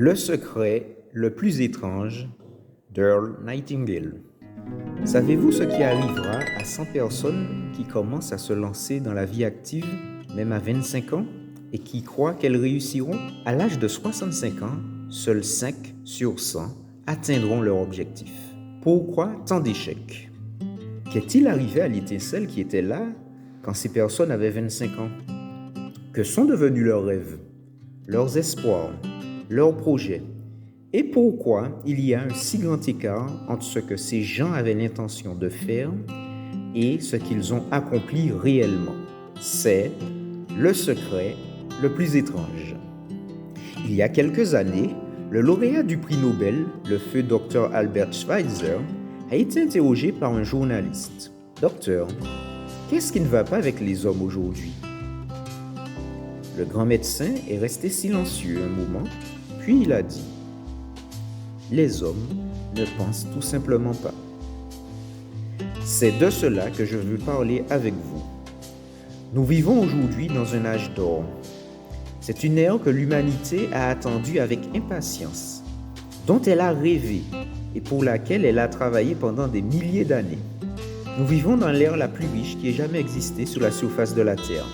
Le secret le plus étrange d'Earl Nightingale. Savez-vous ce qui arrivera à 100 personnes qui commencent à se lancer dans la vie active, même à 25 ans, et qui croient qu'elles réussiront? À l'âge de 65 ans, seuls 5 sur 100 atteindront leur objectif. Pourquoi tant d'échecs? Qu'est-il arrivé à l'étincelle qui était là quand ces personnes avaient 25 ans? Que sont devenus leurs rêves, leurs espoirs, leurs projets? Et pourquoi il y a un si grand écart entre ce que ces gens avaient l'intention de faire et ce qu'ils ont accompli réellement? C'est le secret le plus étrange. Il y a quelques années, le lauréat du prix Nobel, le feu Dr Albert Schweitzer, a été interrogé par un journaliste. « Docteur, qu'est-ce qui ne va pas avec les hommes aujourd'hui ?» Le grand médecin est resté silencieux un moment, puis il a dit « Les hommes ne pensent tout simplement pas. » C'est de cela que je veux parler avec vous. Nous vivons aujourd'hui dans un âge d'or. C'est une ère que l'humanité a attendue avec impatience, dont elle a rêvé et pour laquelle elle a travaillé pendant des milliers d'années. Nous vivons dans l'ère la plus riche qui ait jamais existé sur la surface de la Terre.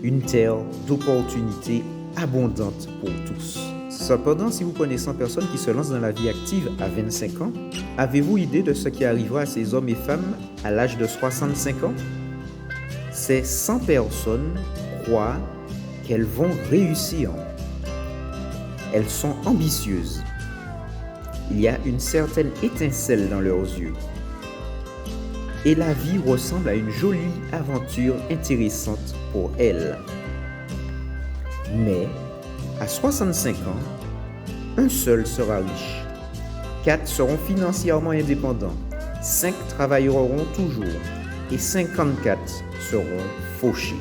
Une terre d'opportunités abondantes pour tous. Cependant, si vous prenez 100 personnes qui se lancent dans la vie active à 25 ans, avez-vous idée de ce qui arrivera à ces hommes et femmes à l'âge de 65 ans? Ces 100 personnes croient qu'elles vont réussir. Elles sont ambitieuses. Il y a une certaine étincelle dans leurs yeux. Et la vie ressemble à une jolie aventure intéressante pour elles. Mais, à 65 ans, un seul sera riche. 4 seront financièrement indépendants. 5 travailleront toujours. Et 54 seront fauchés,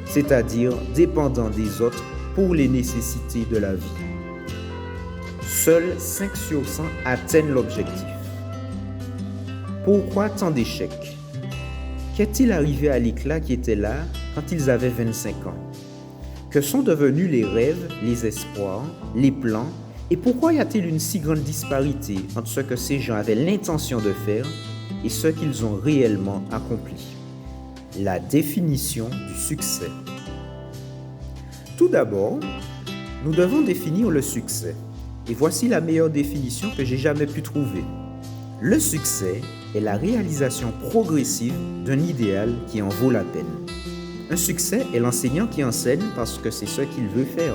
c'est-à-dire dépendants des autres pour les nécessités de la vie. Seuls 5 sur 100 atteignent l'objectif. Pourquoi tant d'échecs? Qu'est-il arrivé à l'éclat qui était là quand ils avaient 25 ans? Que sont devenus les rêves, les espoirs, les plans? Et pourquoi y a-t-il une si grande disparité entre ce que ces gens avaient l'intention de faire et ce qu'ils ont réellement accompli? La définition du succès. Tout d'abord, nous devons définir le succès. Et voici la meilleure définition que j'ai jamais pu trouver. Le succès est la réalisation progressive d'un idéal qui en vaut la peine. Un succès est l'enseignant qui enseigne parce que c'est ce qu'il veut faire.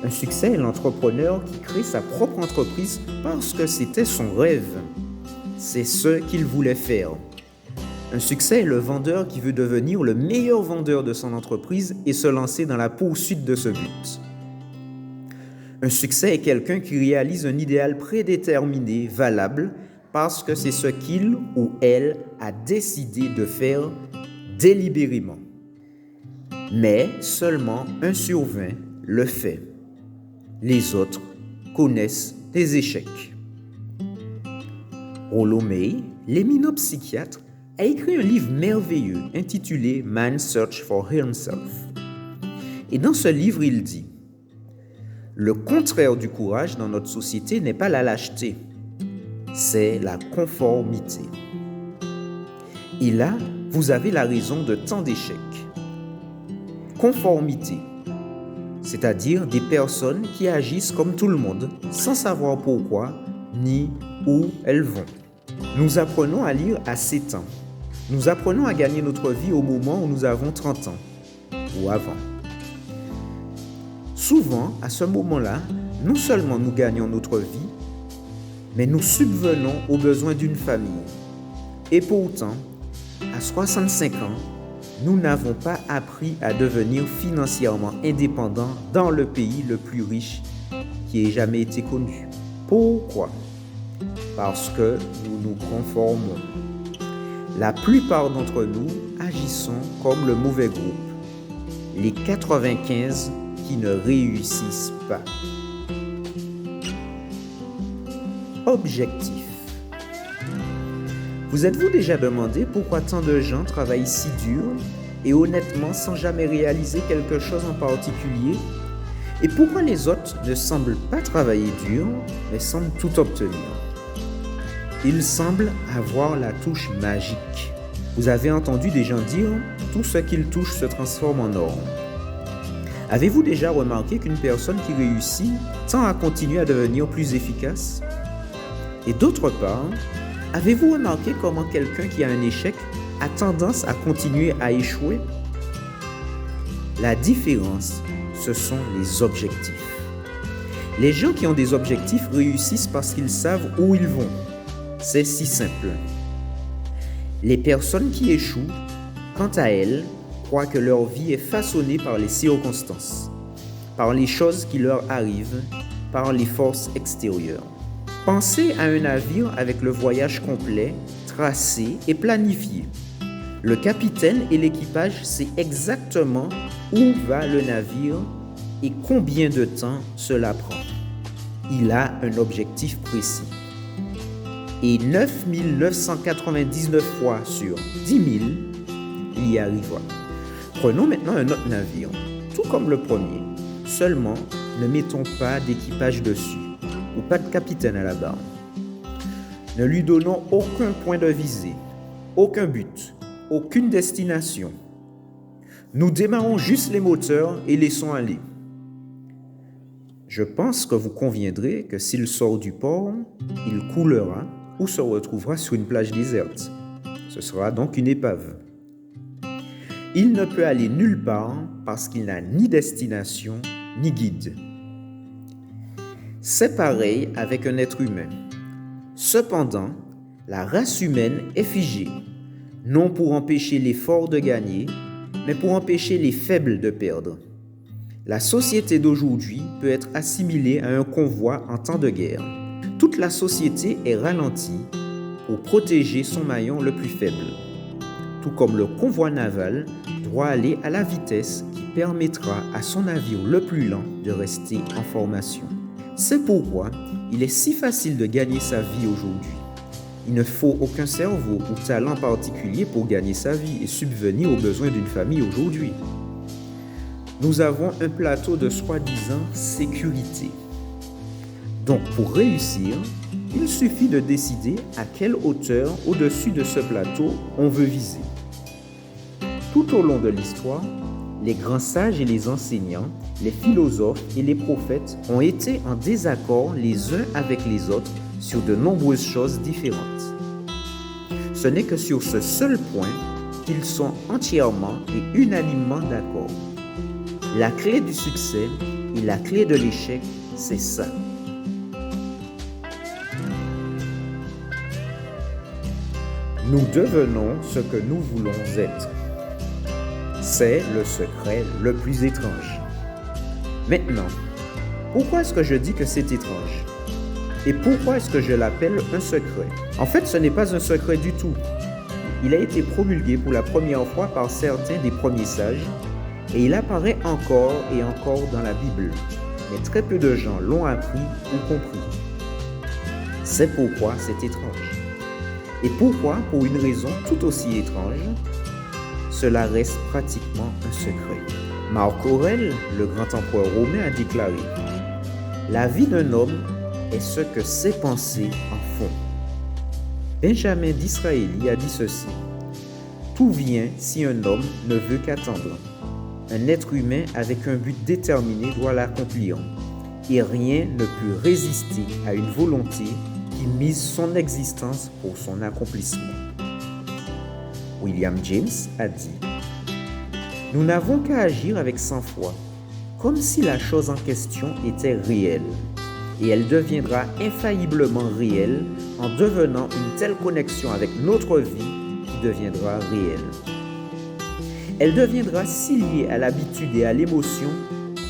Un succès est l'entrepreneur qui crée sa propre entreprise parce que c'était son rêve. C'est ce qu'il voulait faire. Un succès est le vendeur qui veut devenir le meilleur vendeur de son entreprise et se lancer dans la poursuite de ce but. Un succès est quelqu'un qui réalise un idéal prédéterminé, valable, parce que c'est ce qu'il ou elle a décidé de faire délibérément. Mais seulement 1 sur 20 le fait. Les autres connaissent des échecs. Rollo May, l'éminent psychiatre, a écrit un livre merveilleux intitulé Man's Search for Himself. Et dans ce livre, il dit: le contraire du courage dans notre société n'est pas la lâcheté, c'est la conformité. Et là, vous avez la raison de tant d'échecs. Conformité, c'est-à-dire des personnes qui agissent comme tout le monde, sans savoir pourquoi ni où elles vont. Nous apprenons à lire à 7 ans. Nous apprenons à gagner notre vie au moment où nous avons 30 ans, ou avant. Souvent, à ce moment-là, non seulement nous gagnons notre vie, mais nous subvenons aux besoins d'une famille. Et pourtant, à 65 ans, nous n'avons pas appris à devenir financièrement indépendants dans le pays le plus riche qui ait jamais été connu. Pourquoi? Parce que nous nous conformons. La plupart d'entre nous agissons comme le mauvais groupe, les 95 qui ne réussissent pas. Objectif. Vous êtes-vous déjà demandé pourquoi tant de gens travaillent si dur et honnêtement sans jamais réaliser quelque chose en particulier? Et pourquoi les autres ne semblent pas travailler dur, mais semblent tout obtenir? Ils semblent avoir la touche magique. Vous avez entendu des gens dire « tout ce qu'ils touchent se transforme en or ». Avez-vous déjà remarqué qu'une personne qui réussit tend à continuer à devenir plus efficace? Et d'autre part, avez-vous remarqué comment quelqu'un qui a un échec a tendance à continuer à échouer? La différence, ce sont les objectifs. Les gens qui ont des objectifs réussissent parce qu'ils savent où ils vont. C'est si simple. Les personnes qui échouent, quant à elles, croient que leur vie est façonnée par les circonstances, par les choses qui leur arrivent, par les forces extérieures. Pensez à un navire avec le voyage complet, tracé et planifié. Le capitaine et l'équipage savent exactement où va le navire et combien de temps cela prend. Il a un objectif précis. Et 9 999 fois sur 10 000, il y arrivera. Prenons maintenant un autre navire, tout comme le premier. Seulement, ne mettons pas d'équipage dessus, ou pas de capitaine à la barre. Ne lui donnons aucun point de visée, aucun but, aucune destination. Nous démarrons juste les moteurs et laissons aller. Je pense que vous conviendrez que s'il sort du port, il coulera ou se retrouvera sur une plage déserte. Ce sera donc une épave. Il ne peut aller nulle part parce qu'il n'a ni destination ni guide. C'est pareil avec un être humain. Cependant, la race humaine est figée, non pour empêcher les forts de gagner, mais pour empêcher les faibles de perdre. La société d'aujourd'hui peut être assimilée à un convoi en temps de guerre. Toute la société est ralentie pour protéger son maillon le plus faible. Tout comme le convoi naval doit aller à la vitesse qui permettra à son navire le plus lent de rester en formation. C'est pourquoi il est si facile de gagner sa vie aujourd'hui. Il ne faut aucun cerveau ou talent particulier pour gagner sa vie et subvenir aux besoins d'une famille aujourd'hui. Nous avons un plateau de soi-disant sécurité. Donc pour réussir, il suffit de décider à quelle hauteur au-dessus de ce plateau on veut viser. Tout au long de l'histoire, les grands sages et les enseignants, les philosophes et les prophètes ont été en désaccord les uns avec les autres sur de nombreuses choses différentes. Ce n'est que sur ce seul point qu'ils sont entièrement et unanimement d'accord. La clé du succès et la clé de l'échec, c'est ça. Nous devenons ce que nous voulons être. C'est le secret le plus étrange. Maintenant, pourquoi est-ce que je dis que c'est étrange? Et pourquoi est-ce que je l'appelle un secret? En fait, ce n'est pas un secret du tout. Il a été promulgué pour la première fois par certains des premiers sages et il apparaît encore et encore dans la Bible. Mais très peu de gens l'ont appris ou compris. C'est pourquoi c'est étrange. Et pourquoi, pour une raison tout aussi étrange, cela reste pratiquement un secret. Marc Aurèle, le grand empereur romain, a déclaré « La vie d'un homme est ce que ses pensées en font. » Benjamin Disraeli a dit ceci « Tout vient si un homme ne veut qu'attendre. Un être humain avec un but déterminé doit l'accomplir, et rien ne peut résister à une volonté qui mise son existence pour son accomplissement. » William James a dit « Nous n'avons qu'à agir avec sang-froid, comme si la chose en question était réelle, et elle deviendra infailliblement réelle en devenant une telle connexion avec notre vie qui deviendra réelle. Elle deviendra si liée à l'habitude et à l'émotion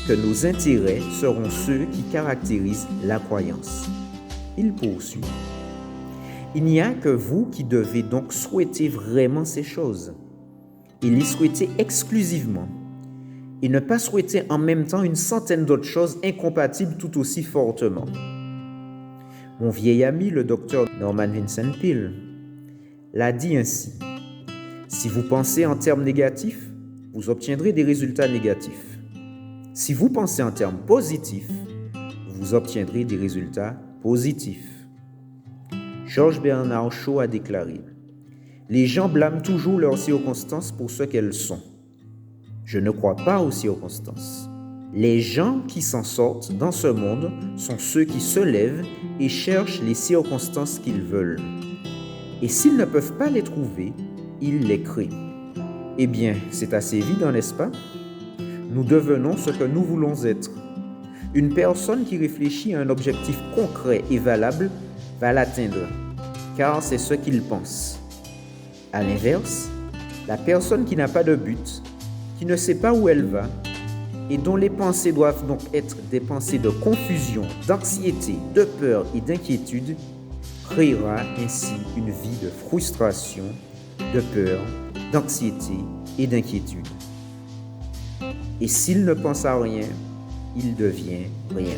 que nos intérêts seront ceux qui caractérisent la croyance. » Il poursuit. Il n'y a que vous qui devez donc souhaiter vraiment ces choses, et les souhaiter exclusivement, et ne pas souhaiter en même temps une centaine d'autres choses incompatibles tout aussi fortement. Mon vieil ami, le docteur Norman Vincent Peale, l'a dit ainsi. Si vous pensez en termes négatifs, vous obtiendrez des résultats négatifs. Si vous pensez en termes positifs, vous obtiendrez des résultats positifs. Georges Bernard Shaw a déclaré: « Les gens blâment toujours leurs circonstances pour ce qu'elles sont. Je ne crois pas aux circonstances. Les gens qui s'en sortent dans ce monde sont ceux qui se lèvent et cherchent les circonstances qu'ils veulent. Et s'ils ne peuvent pas les trouver, ils les créent. » Eh bien, c'est assez évident, n'est-ce pas? Nous devenons ce que nous voulons être. Une personne qui réfléchit à un objectif concret et valable va l'atteindre, car c'est ce qu'il pense. À l'inverse, la personne qui n'a pas de but, qui ne sait pas où elle va, et dont les pensées doivent donc être des pensées de confusion, d'anxiété, de peur et d'inquiétude, créera ainsi une vie de frustration, de peur, d'anxiété et d'inquiétude. Et s'il ne pense à rien, il devient rien.